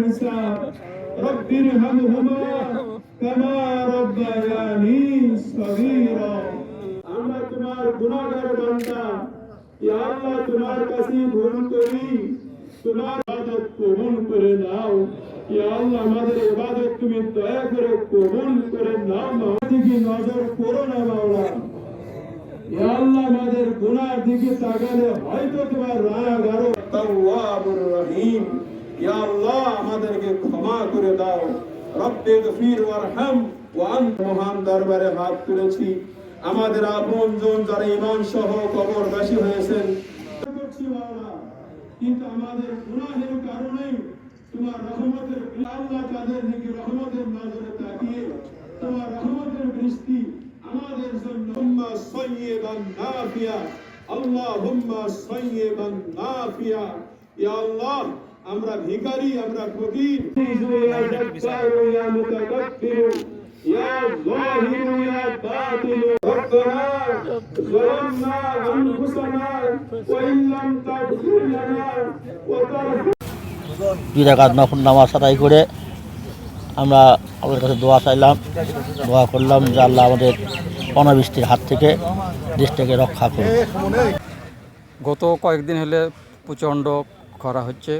الحساب رب ارحمهما كما ربياني صغيرا আমরা তোমার গুনাহগার বান্দা ইয়া আল্লাহ তোমার কাছে ভুল করি তোমার ইবাদত কবুল করে নাও ইয়া আল্লাহ আমাদের ইবাদত তুমি দয়া করে কবুল করে নাও আমাদেরকে নজর করো না মাওলা ইয়া আল্লাহ আমাদের গুনাহ দিকে তাকালে হয়তো তোমার রাগারো তাওয়াবুর রহিম ইয়া আল্লাহ আমাদেরকে ক্ষমা করে দাও রব্বে গফির ওয়ারহাম ওয়া আনত মহান দরবারে হাত তুলেছি আমাদের আপনজন যারা ঈমান সহ কবরবাসী হয়েছেন কিন্তু আমাদের গুনাহের কারণে তোমার রহমতের আল্লাহ তাদের দিকে রহমতের নজরে তাকিয়ে তোমার রহমতের বৃষ্টি আমাদের জন্য উম্মা সাইয়্যিবান নাফিয়া আল্লাহুম্মা সাইয়্যিবান নাফিয়া ইয়া আল্লাহ আমরা ভিখারি আমরা ফকির ইয়া জাব্বার ইয়া মুতাকাব্বির ইয়া যাহির ইয়া বাতিন রব্বানা ظلمنا انفسنا وان لم تغفر لنا وترحمنا দুই রাকাত নফল নামাজ আদায় করে আমরা আল্লাহর কাছে দোয়া চাইলাম দোয়া করলাম যে আল্লাহ আমাদের অনাবৃষ্টির হাত থেকে দেশটাকে রক্ষা করুন। গত কয়েকদিন হলে প্রচণ্ড খরা হচ্ছে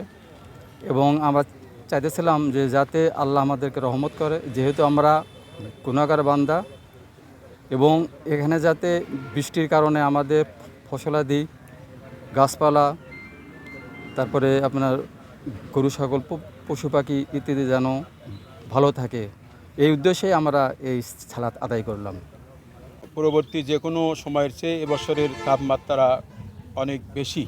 এবং আমরা চাইতেছিলাম যে যাতে আল্লাহ আমাদেরকে রহমত করে যেহেতু আমরা গুনাহগার বান্দা এবং এখানে যাতে বৃষ্টির কারণে আমাদের ফসলাদি গাছপালা তারপরে আপনার গরু ছাগল পশু পাখি ইত্যাদি যেন ভালো থাকে এই উদ্দেশ্যে আমরা এই সালাত আদায় করলাম। পূর্ববর্তী যে কোনো সময়ের চেয়ে এবছরের তাপমাত্রা অনেক বেশি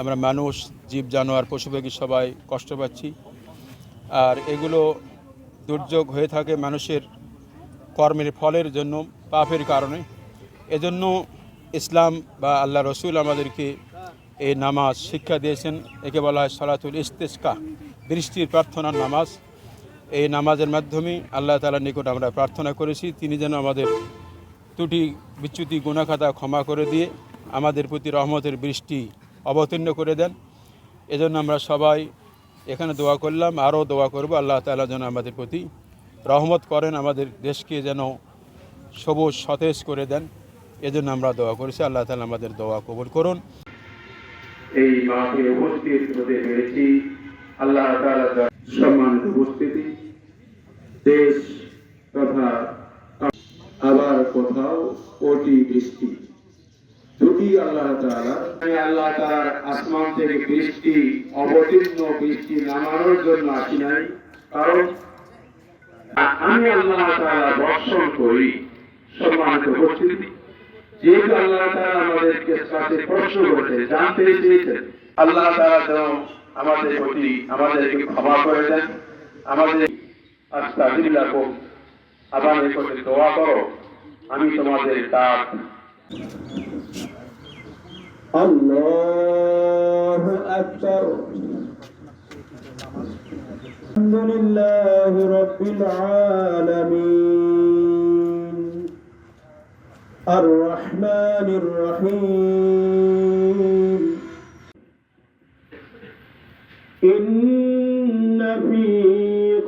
আমরা মানুষ জীব জানোয়ার পশু পাখি সবাই কষ্ট পাচ্ছি আর এগুলো দুর্যোগ হয়ে থাকে মানুষের কর্মের ফলের জন্য পাপের কারণে এজন্য ইসলাম বা আল্লাহ রসুল আমাদেরকে এই নামাজ শিক্ষা দিয়েছেন একে বলা হয় সালাতুল ইস্তিসকা বৃষ্টির প্রার্থনার নামাজ এই নামাজের মাধ্যমে আল্লাহ তাআলার নিকট আমরা প্রার্থনা করেছি তিনি যেন আমাদের ত্রুটি বিচ্যুতি গুনাহ খাতা ক্ষমা করে দিয়ে আমাদের প্রতি রহমতের বৃষ্টি অবতীর্ণ করে দেন এজন্য আমরা সবাই এখানে দোয়া করলাম আরও দোয়া করব আল্লাহ তাআলা যেন আমাদের প্রতি রহমত করেন আমাদের দেশকে যেন সবুজ সতেজ করে দেন এজন্য আমরা দোয়া করেছি আল্লাহ তাআলা আমাদের দোয়া কবুল করুন। এই মাঠে উপস্থিত হতে পেরেছি আল্লাহ তাআলার সম্মানিত উপস্থিতি দেশ তথা আবার কোথাও কোটি বৃষ্টি দুটি আল্লাহ তাআলার আসমান থেকে বৃষ্টি অবতীর্ণ বৃষ্টি নামানোর জন্য আসি নাই কারণ আমি আল্লাহ তাআলা বর্ষণ করি সম্মানিত উপস্থিতি যেহেতু আল্লাহ তাআলা আমাদেরকে কাছে প্রশ্ন করতে জানতে চেয়েছেন আল্লাহ তাআলা যেন আমাদের প্রতি আমাদেরকে ক্ষমা করে দেন আমাদের আস্তাগফিরুল্লাহ আবার এই কথা দোয়া করো আমি তোমাদের দাস আল্লাহু আকবার আলহামদুলিল্লাহি রাব্বিল আলামিন আর রহমানির রহিম ইন্না ফি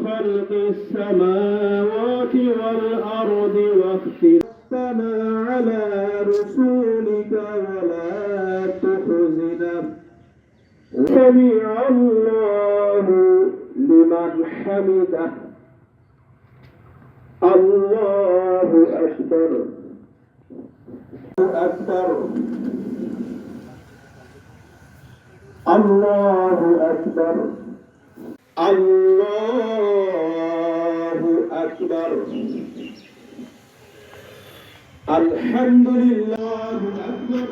খালকিস সামাওয়াতি ওয়াল আরদি ওয়াখতিলাফিনা আলা রুসুলিকা ওয়া লা তুখজিনা সামি'a আল্লাহু লিমান হামিদাহ আল্লাহু আকবার أكبر الله أكبر الله أكبر الحمد لله أكبر